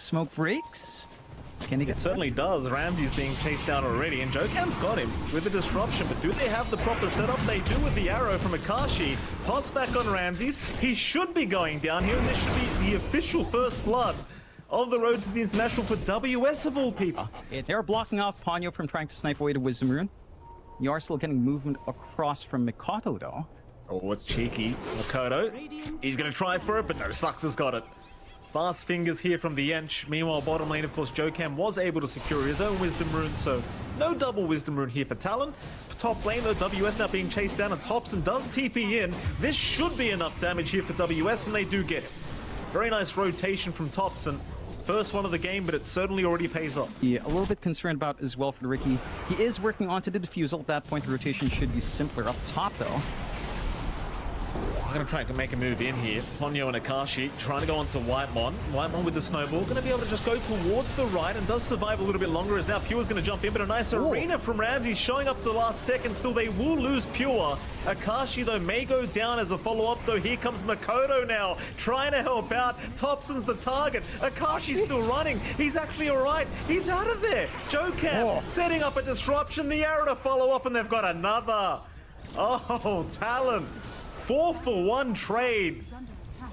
smoke breaks. Can he get It certainly does. Ramsey's being chased down already, and Jokam's got him with the disruption. But do they have the proper setup? They do with the arrow from Akashi. Toss back on Ramses. He should be going down here, and this should be the official first blood of the road to the international for WS of all people. They're blocking off Ponyo from trying to snipe away the Wisdom Rune. You are still getting movement across from Mikoto, though. Oh, it's cheeky. Mikoto, he's going to try for it, but no, Sux has got it. Fast fingers here from the Ench. Meanwhile, bottom lane, of course, Jokam was able to secure his own Wisdom Rune, so no double Wisdom Rune here for Talon. Top lane, though, WS now being chased down, and Thompson does TP in. This should be enough damage here for WS, and they do get it. Very nice rotation from Thompson. First one of the game, but it certainly already pays off. Yeah, a little bit concerned about as well for the Ricky. He is working onto the defusal. At that point, the rotation should be simpler. Up top, though. I'm going to try and make a move in here. Ponyo and Akashi trying to go onto Whitemon. Whitemon with the snowball. Going to be able to just go towards the right and does survive a little bit longer as now Pure's going to jump in. But a nice arena from Ramsey showing up to the last second. Still, they will lose Pure. Akashi, though, may go down as a follow-up, though. Here comes Mikoto now, trying to help out. Thompson's the target. Akashi's still running. He's actually all right. He's out of there. Jokam setting up a disruption. The arrow to follow up, and they've got another. Oh, Talon. 4-for-1 trade.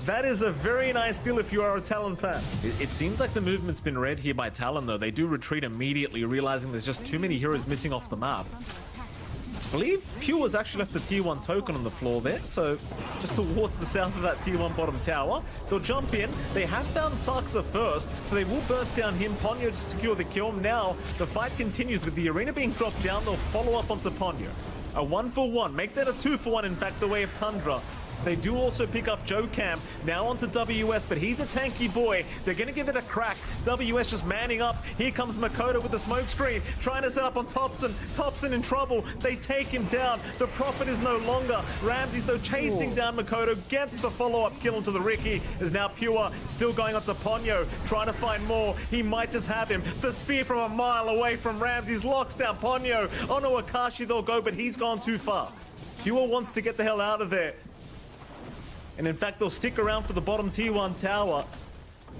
That is a very nice deal if you are a Talon fan. It seems like the movement's been read here by Talon, though. They do retreat immediately, realizing there's just too many heroes missing off the map. I believe Pure has actually left the tier 1 token on the floor there, so just towards the south of that tier 1 bottom tower. They'll jump in. They have found Saxa first, so they will burst down him. Ponyo to secure the kill. Now the fight continues with the arena being dropped down. They'll follow up onto Ponyo. A 1-for-1. Make that a 2-for-1, in fact, the way of Tundra. They do also pick up Jokam, now onto WS, but he's a tanky boy. They're going to give it a crack. WS just manning up. Here comes Mikoto with the smoke screen, trying to set up on Thompson. Thompson in trouble. They take him down. The Prophet is no longer. Ramses, though, chasing down Mikoto, gets the follow-up kill into the Ricky. Is now Pure, still going onto Ponyo, trying to find more. He might just have him. The spear from a mile away from Ramses locks down Ponyo. Onto Akashi they'll go, but he's gone too far. Pure wants to get the hell out of there. And in fact, they'll stick around for the bottom tier 1 tower.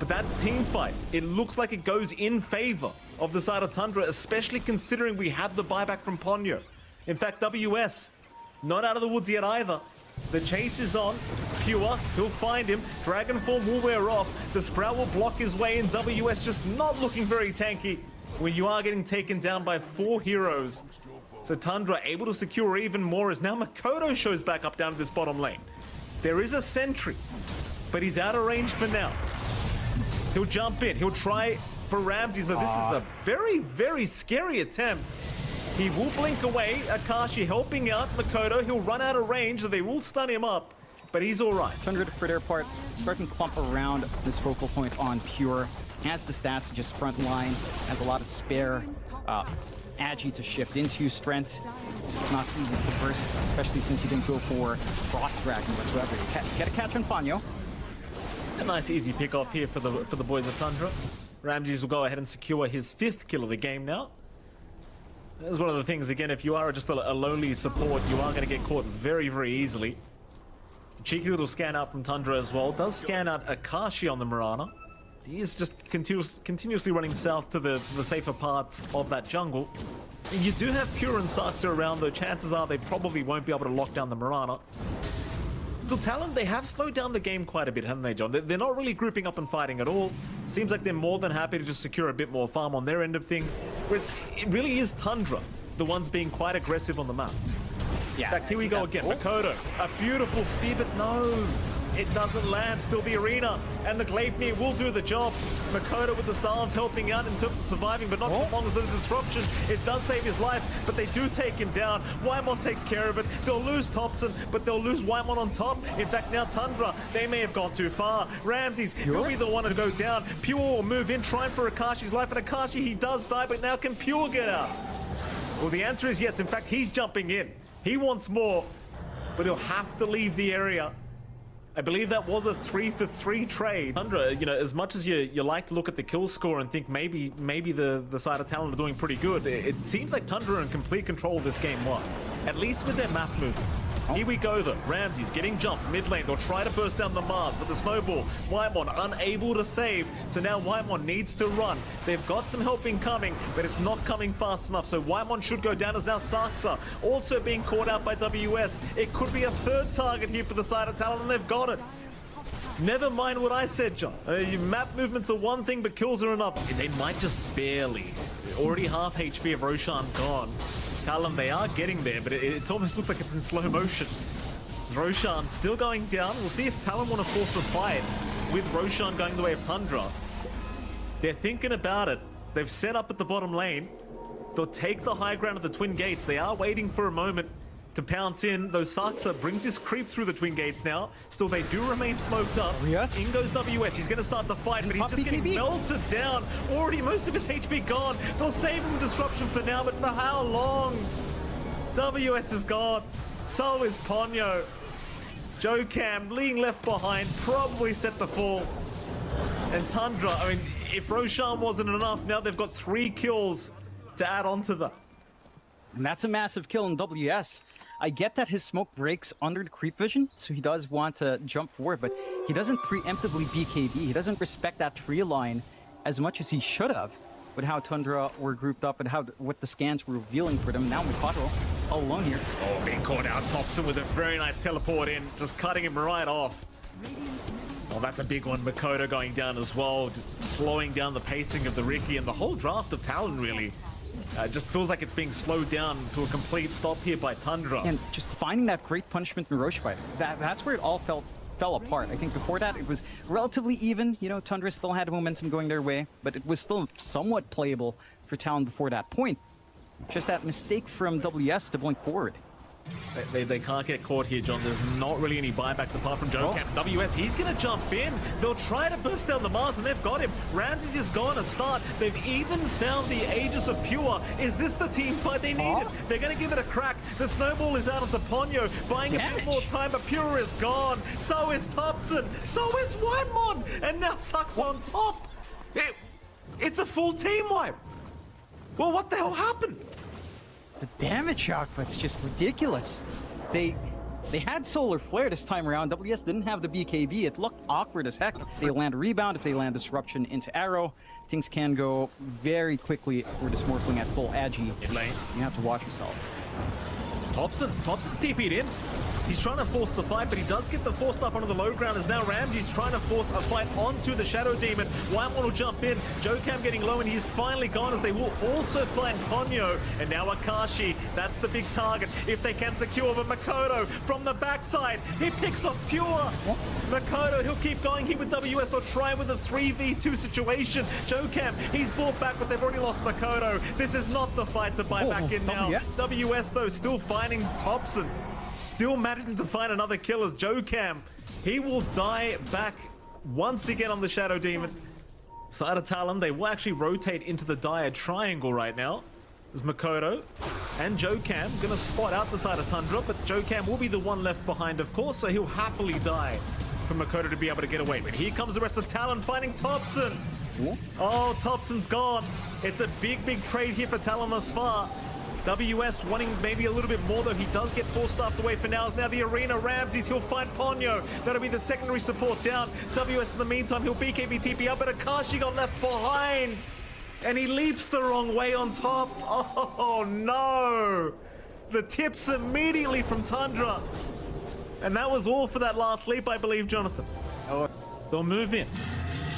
But that team fight, it looks like it goes in favor of the side of Tundra, especially considering we had the buyback from Ponyo. In fact, WS, not out of the woods yet either. The chase is on. Pure, he'll find him. Dragon Form will wear off. The Sprout will block his way in. WS just not looking very tanky when you are getting taken down by 4 heroes. So Tundra able to secure even more as now Mikoto shows back up down to this bottom lane. There is a sentry, but he's out of range for now. He'll jump in. He'll try for Ramsey. So this is a very, very scary attempt. He will blink away. Akashi helping out Mikoto. He'll run out of range, so they will stun him up, but he's all right. Tundra, for their part, starting to clump around this focal point on Pure. Has the stats, just front line. Has a lot of spare agi to shift into. Strength, it's not the easiest to burst, especially since you didn't go for Frost Dragon whatsoever. You get a catch on Ponyo. A nice easy pick off here for the boys of Tundra. Ramses will go ahead and secure his 5th kill of the game now. That's one of the things, again, if you are just a lowly support, you are going to get caught very, very easily. Cheeky little scan out from Tundra as well. Does scan out Akashi on the Mirana. He is just continuously running south to the safer parts of that jungle. You do have Pure and Saxa around, though chances are they probably won't be able to lock down the Mirana. Still, Talon, they have slowed down the game quite a bit, haven't they, John? They're not really grouping up and fighting at all. Seems like they're more than happy to just secure a bit more farm on their end of things. Where it really is Tundra, the ones being quite aggressive on the map. Yeah. In fact, here we go again. Mikoto, a beautiful spear, but no. It doesn't land. Still the arena and the Gleipnir will do the job. Mikoto with the silence helping out in terms of surviving, but not as long as the disruption. It does save his life, but they do take him down. Whitemon takes care of it. They'll lose Thompson, but they'll lose Whitemon on top. In fact, now Tundra, they may have gone too far. Ramses, he'll be the one to go down. Pure will move in, trying for Akashi's life, and Akashi, he does die, but now can Pure get out? Well, the answer is yes. In fact, he's jumping in. He wants more, but he'll have to leave the area. I believe that was a 3-for-3 trade. Tundra, you know, as much as you like to look at the kill score and think maybe the side of Talon are doing pretty good, it seems like Tundra are in complete control of this game one, at least with their map movements. Here we go though. Ramsey's getting jumped mid lane. They'll try to burst down the Mars, but the snowball, Whitemon unable to save. So now Whitemon needs to run. They've got some help incoming, but it's not coming fast enough. So Whitemon should go down as now Saxa also being caught out by WS. It could be a third target here for the side of Talon, and they've got it. Never mind what I said, John. Map movements are one thing, but kills are another. They might just barely. Already half HP of Roshan gone. Talon, they are getting there, but it almost looks like it's in slow motion. Roshan still going down. We'll see if Talon want to force a fight with Roshan going the way of Tundra. They're thinking about it. They've set up at the bottom lane. They'll take the high ground of the Twin Gates. They are waiting for a moment to pounce in. Though Saxa brings his creep through the Twin Gates now. Still, they do remain smoked up. Yes. In goes WS. He's going to start the fight, but he's just getting melted down. Already most of his HP gone. They'll save him disruption for now, but for how long? WS is gone. So is Ponyo. Jocam being left behind, probably set to fall. And Tundra, I mean, if Roshan wasn't enough, now they've got 3 kills to add on to that. And that's a massive kill in WS. I get that his smoke breaks under the creep vision, so he does want to jump forward, but he doesn't preemptively BKB. He doesn't respect that tree line as much as he should have with how Tundra were grouped up and what the scans were revealing for them. Now Mikado all alone here. Oh, being caught out. Thompson with a very nice teleport in, just cutting him right off. Oh, that's a big one. Makoto going down as well, just slowing down the pacing of the Riki and the whole draft of Talon, really. Just feels like it's being slowed down to a complete stop here by Tundra. And just finding that great punishment in Johnxfire, that's where it all fell apart. I think before that it was relatively even. You know, Tundra still had momentum going their way, but it was still somewhat playable for Talon before that point. Just that mistake from WS to blink forward. They can't get caught here, John. There's not really any buybacks apart from Jocam. WS, he's going to jump in. They'll try to burst down the Mars, and they've got him. Ramses is gone to start. They've even found the Aegis of Pure. Is this the team fight they needed? They're going to give it a crack. The snowball is out onto Ponyo, buying a bit more time, but Pure is gone. So is Thompson. So is Whitemon. And now Sucks on top. It's a full team wipe. Well, what the hell happened? The damage output's just ridiculous. They had Solar Flare this time around. WS didn't have the BKB. It looked awkward as heck. If they land a rebound, if they land disruption into Arrow, things can go very quickly for this Morphling at full agi. Lane. You have to watch yourself. Thompson's TP'd in. He's trying to force the fight, but he does get the force stuff onto the low ground as now Ramsey's trying to force a fight onto the Shadow Demon. Whitemon will jump in. Jocam getting low, and he's finally gone as they will also find Ponyo. And now Akashi, that's the big target if they can secure. But Makoto from the backside, he picks off Pure. Makoto, he'll keep going here with WS. They'll try with a 3v2 situation. Jocam, he's brought back, but they've already lost Makoto. This is not the fight to buy back in now. WS, though, still finding Thompson. Still managing to find another kill as Jocam. He will die back once again on the Shadow Demon. Side of Talon, they will actually rotate into the dire triangle right now. There's Makoto and Jocam gonna spot out the side of Tundra, but Jocam will be the one left behind, of course, so he'll happily die for Makoto to be able to get away. But here comes the rest of Talon finding Thompson. Oh, Thompson's gone. It's a big trade here for Talon thus far. WS wanting maybe a little bit more, though. He does get forced staffed away for now. Is now the arena. Ramses, he'll find Ponyo. That'll be the secondary support down. WS in the meantime, he'll BKB TP up, but Akashi got left behind. And he leaps the wrong way on top. Oh, no. The tips immediately from Tundra. And that was all for that last leap, I believe, Jonathan. They'll move in.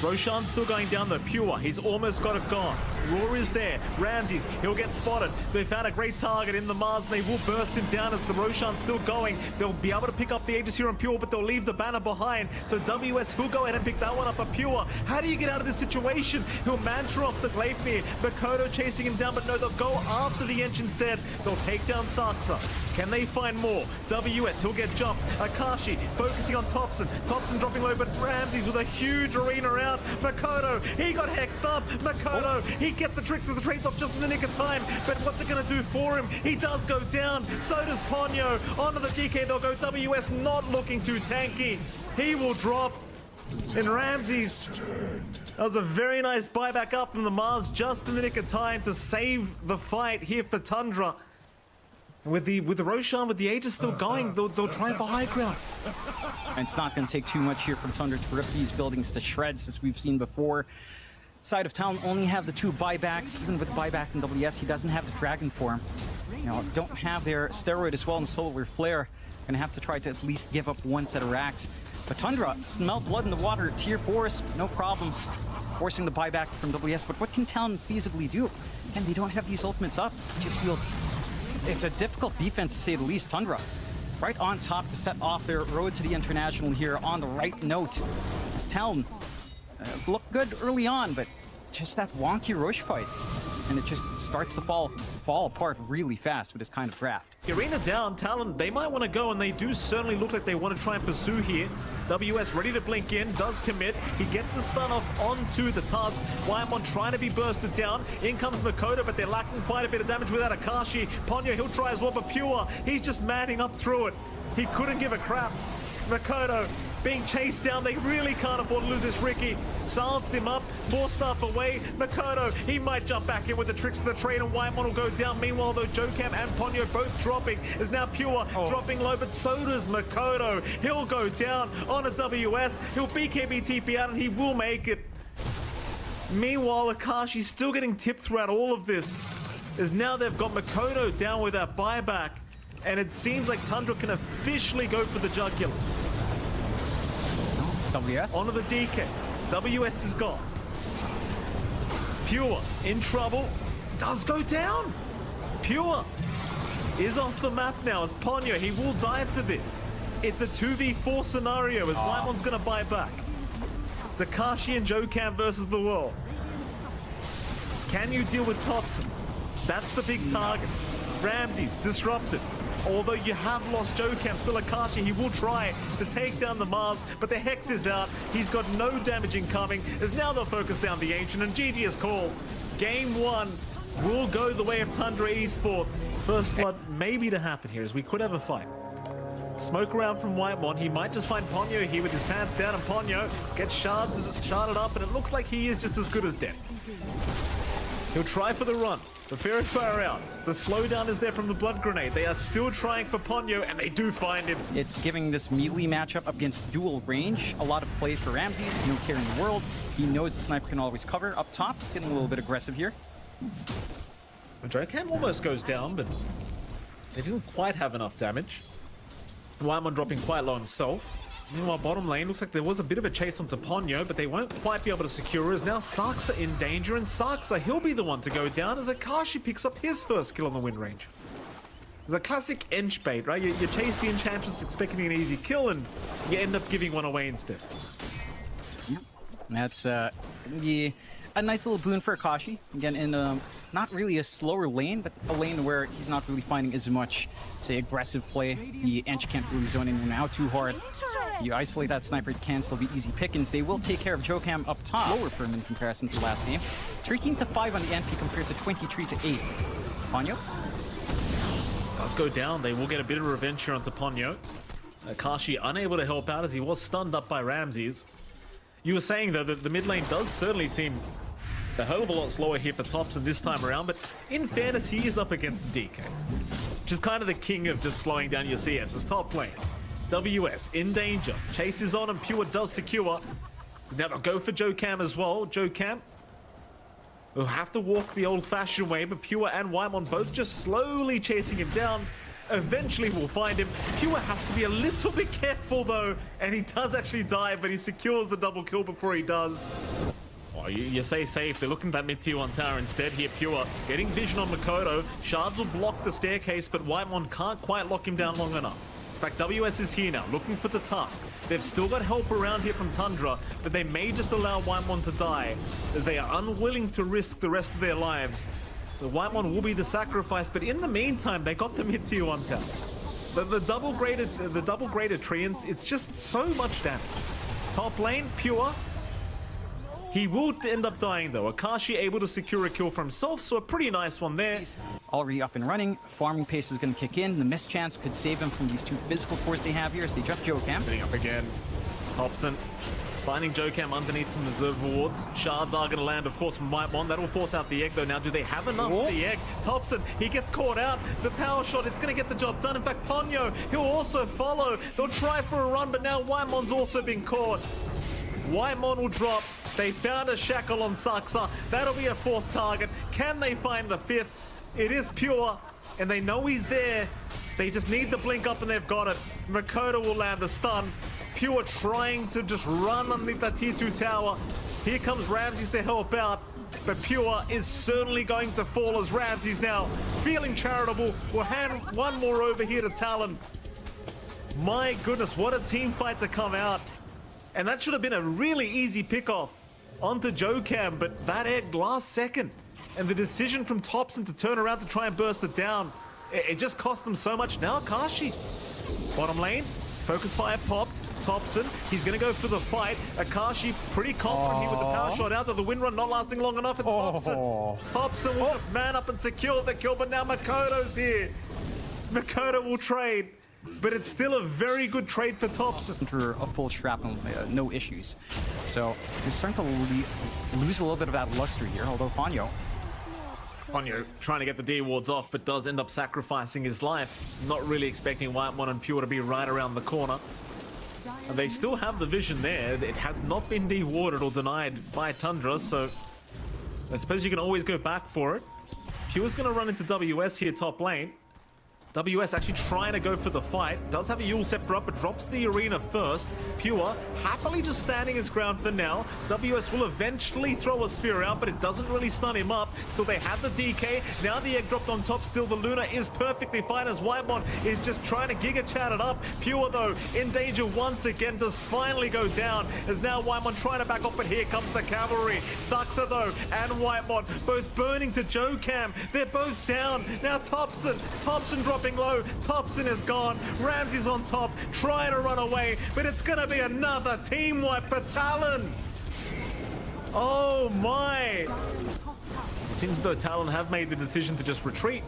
Roshan's still going down the Pure. He's almost got it gone. Roar is there. Ramses, he'll get spotted. They found a great target in the Mars, and they will burst him down as the Roshan's still going. They'll be able to pick up the Aegis here on Pure, but they'll leave the banner behind. So WS will go ahead and pick that one up at Pure. How do you get out of this situation? He'll mantra off the Gleipnir. Makoto chasing him down, but no, they'll go after the Ench instead. They'll take down Saxa. Can they find more? WS, he'll get jumped. Akashi focusing on Thompson. Thompson dropping low, but Ramses with a huge arena out. Makoto, he got hexed up. Makoto, he gets the tricks of the trades off just in the nick of time. But what's it going to do for him? He does go down. So does Ponyo. Onto the DK, they'll go. WS not looking too tanky. He will drop. And Ramses, that was a very nice buyback up from the Mars just in the nick of time to save the fight here for Tundra. With the Roshan, with the Aegis still going, they'll try for high ground. And it's not going to take too much here from Tundra to rip these buildings to shreds, as we've seen before. Side of Talon only have the 2 buybacks. Even with buyback in WS, he doesn't have the Dragon form. You know, don't have their steroid as well in Solar Flare. Gonna have to try to at least give up 1 set of racks. But Tundra, smell blood in the water, tier 4s, no problems. Forcing the buyback from WS, but what can Talon feasibly do? And they don't have these ultimates up. It just feels... It's a difficult defense, to say the least. Tundra right on top to set off their road to the International here on the right note. As Talon looked good early on, but just that wonky rush fight. And it just starts to fall apart really fast with this kind of draft. Arena down, Talon, they might want to go, and they do certainly look like they want to try and pursue here. WS ready to blink in, does commit. He gets the stun off onto the task. Wyamon trying to be bursted down. In comes MLPDotA, but they're lacking quite a bit of damage without Akashi. Ponyo, he'll try as well, but Pure, he's just manning up through it. He couldn't give a crap. MLPDotA being chased down. They really can't afford to lose this Ricky. Silenced him up, 4-staff away. MLPDotA, he might jump back in with the tricks of the trade, and Wyamon will go down. Meanwhile, though, Jokham and Ponyo both dropping. Is now Pure dropping low, but so does MLPDotA. He'll go down on a WS. He'll BKB TP out, and he will make it. Meanwhile, Akashi's still getting tipped throughout all of this. As now they've got MLPDotA down with that buyback, and it seems like Tundra can officially go for the jugular. WS? Onto the DK. WS is gone. Pure in trouble. Does go down. Pure is off the map now as Ponyo. He will die for this. It's a 2v4 scenario as Wymon's going to buy back. It's Akashi and Jokham versus the world. Can you deal with Thompson? That's the big target. Ramsey's disrupted. Although you have lost Jokham, still Akashi, he will try to take down the Mars, but the Hex is out. He's got no damage incoming, as now they'll focus down the Ancient, and GG is called. Game 1 will go the way of Tundra Esports. First blood maybe to happen here, as we could have a fight. Smoke around from Wyamon. He might just find Ponyo here with his pants down, and Ponyo gets sharded up, and it looks like he is just as good as dead. He'll try for the run. The Fairy Fire out. The slowdown is there from the Blood Grenade. They are still trying for Ponyo, and they do find him. It's giving this melee matchup against dual range a lot of play for Ramses. No care in the world. He knows the sniper can always cover up top. Getting a little bit aggressive here. Jokham almost goes down, but they didn't quite have enough damage. Wyamon dropping quite low himself. Meanwhile, bottom lane looks like there was a bit of a chase onto Ponyo, but they won't quite be able to secure her. As now Saksa in danger, and Saksa, he'll be the one to go down as Akashi picks up his first kill on the win range. It's a classic Ench bait, right? You chase the Enchantress expecting an easy kill, and you end up giving one away instead. Yeah. That's a nice little boon for Akashi. Again, in not really a slower lane, but a lane where he's not really finding as much, say, aggressive play. The Ench can't really zone in and out too hard. You isolate that sniper, it can still be easy pickings. They will take care of Jokham up top. Slower for him in comparison to last game. 13-5 on the NP compared to 23-8. Ponyo? Does go down. They will get a bit of revenge here onto Ponyo. Akashi unable to help out as he was stunned up by Ramses. You were saying, though, that the mid lane does certainly seem a hell of a lot slower here for Thompson this time around, but in fairness, he is up against DK, which is kind of the king of just slowing down your CS's top lane. WS in danger. Chase is on, and Pure does secure. Now they'll go for Jokham as well. Jokham will have to walk the old-fashioned way, but Pure and Wyamon both just slowly chasing him down. Eventually we'll find him. Pure has to be a little bit careful though, and he does actually die, but he secures the double kill before he does. Oh, you say safe. They're looking for that mid-tier 1 tower instead here. Pure getting vision on MLPDotA. Shards will block the staircase, but Wyamon can't quite lock him down long enough. In fact, WS is here now, looking for the tusk. They've still got help around here from Tundra, but they may just allow Wyamon to die, as they are unwilling to risk the rest of their lives. So Wyamon will be the sacrifice, but in the meantime, they got the mid-tier 1 tower. The double-graded treants, it's just so much damage. Top lane, Pure. He will end up dying though. Akashi able to secure a kill for himself, so a pretty nice one there. Already up and running. Farming pace is going to kick in. The mischance could save him from these 2 physical cores they have here as they jump Jokham. Getting up again. Thompson Finding Jokham underneath some of the wards. Shards are going to land, of course, from Whitemon. That'll force out the egg, though. Now, do they have enough for the egg? Thompson, he gets caught out. The power shot, it's going to get the job done. In fact, Ponyo, he'll also follow. They'll try for a run, but now Whitemon's also been caught. Whitemon will drop. They found a shackle on Saksa. That'll be a fourth target. Can they find the fifth? It is Pure, and they know he's there. They just need the blink up, and they've got it. Makoto will land a stun. Pure trying to just run underneath that tier 2 tower. Here comes Ramses to help out, but Pure is certainly going to fall as Ramses now, feeling charitable, will hand one more over here to Talon. My goodness, what a team fight to come out. And that should have been a really easy pickoff onto Jokham, but that egg last second. And the decision from Thompson to turn around to try and burst it down, it just cost them so much. Now Akashi, bottom lane, focus fire popped. Thompson, he's going to go for the fight. Akashi pretty confident here with the power shot out, though the wind run not lasting long enough. And Thompson will just man up and secure the kill, but now Makoto's here. Makoto will trade, but it's still a very good trade for Thompson. Under a full shrapnel, no issues. So they're starting to lose a little bit of that luster here, although Ponyo trying to get the D wards off, but does end up sacrificing his life. Not really expecting Whitemon and Pure to be right around the corner. And they still have the vision there. It has not been de-warded or denied by Tundra, so I suppose you can always go back for it. Pure's going to run into WS here top lane. WS actually trying to go for the fight. Does have a Yule Scepter up, but drops the arena first. Pure happily just standing his ground for now. WS will eventually throw a spear out, but it doesn't really stun him up. Still, they have the DK. Now the egg dropped on top. Still, the Luna is perfectly fine as Whitemon is just trying to Giga Chat it up. Pure, though, in danger once again, does finally go down. As now Whitemon trying to back off, but here comes the cavalry. Saksa, though, and Whitemon both burning to Jokham. They're both down. Now Thompson dropping low. Thompson is gone. Ramsey's on top, trying to run away, but it's going to be another team wipe for Talon. Oh my. It seems as though Talon have made the decision to just retreat.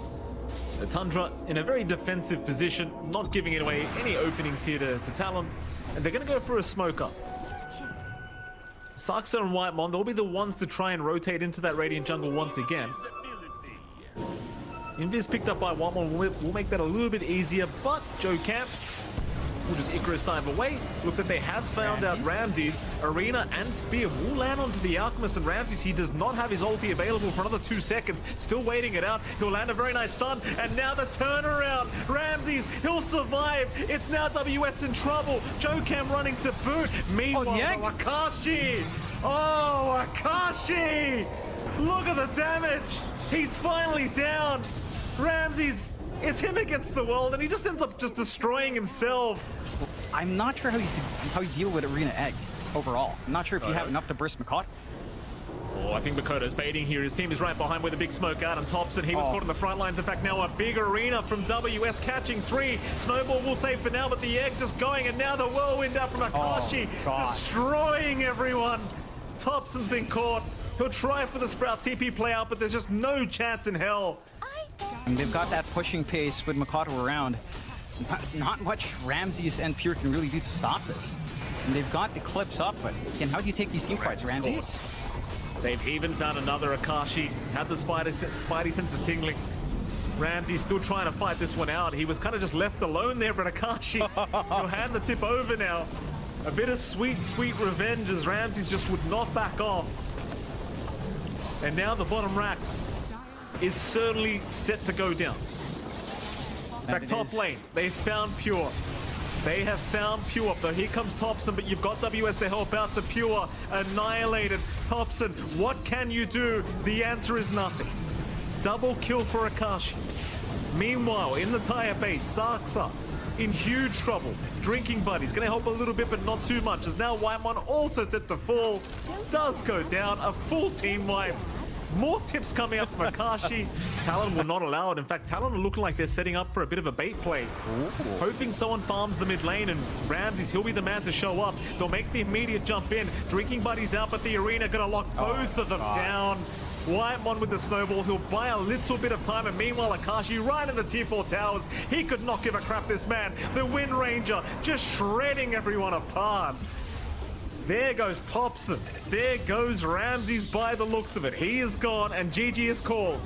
The Tundra in a very defensive position, not giving it away any openings here to Talon, and they're going to go for a smoke up. Saksa and Whitemon, they'll be the ones to try and rotate into that Radiant jungle once again. Invis picked up by Whitemon will make that a little bit easier, but Jokham will just Icarus dive away. Looks like they have found out Ramses. Arena and Spear will land onto the Alchemist, and Ramses, he does not have his ulti available for another 2 seconds. Still waiting it out. He'll land a very nice stun, and now the turnaround. Ramses, he'll survive. It's now WS in trouble. Jokham running to boot. Meanwhile, Akashi. Oh, Akashi! Look at the damage. He's finally down. Ramses, it's him against the world, and he just ends up just destroying himself. I'm not sure how you deal with Arena Egg overall. I'm not sure if you have enough to burst Makoto. Oh, I think Makoto's baiting here. His team is right behind with a big smoke out, and Thompson, he was caught in the front lines. In fact, now a big arena from WS catching 3. Snowball will save for now, but the egg just going, and now the whirlwind out from Akashi, destroying everyone. Thompson's been caught. He'll try for the Sprout TP play out, but there's just no chance in hell. And they've got that pushing pace with Makoto around. Not much Ramses and Pure can really do to stop this. And they've got the clips up, but again, how do you take these team fights, Ramses? They've even found another Akashi. Had the Spidey senses tingling. Ramsey's still trying to fight this one out. He was kind of just left alone there for an Akashi. He'll hand the tip over now. A bit of sweet, sweet revenge as Ramses just would not back off. And now the bottom racks is certainly set to go down. Back top lane, they found Pure. They have found Pure, though here comes Thompson, but you've got WS to help out, so Pure annihilated. Thompson, what can you do? The answer is nothing. Double kill for Akashi. Meanwhile, in the tire base, Saksa in huge trouble. Drinking Buddy's gonna help a little bit, but not too much, as now Whitemon also set to fall. Does go down, a full team wipe. More tips coming up from Akashi. Talon will not allow it. In fact, Talon are looking like they're setting up for a bit of a bait play. Hoping someone farms the mid lane, and Ramses, he'll be the man to show up. They'll make the immediate jump in. Drinking Buddy's out, but the arena gonna lock both of them down. Whitemon with the snowball, he'll buy a little bit of time, and meanwhile Akashi right in the tier 4 towers. He could not give a crap, this man. The Wind Ranger just shredding everyone apart. There goes Thompson. There goes Ramses by the looks of it. He is gone and GG is called.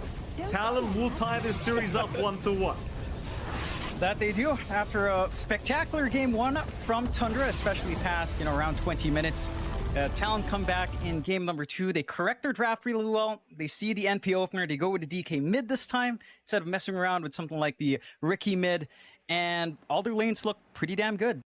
Talon will tie this series up 1-1. That they do after a spectacular game one from Tundra, especially past, around 20 minutes. Talon come back in game number 2. They correct their draft really well. They see the NP opener. They go with the DK mid this time instead of messing around with something like the Ricky mid. And all their lanes look pretty damn good.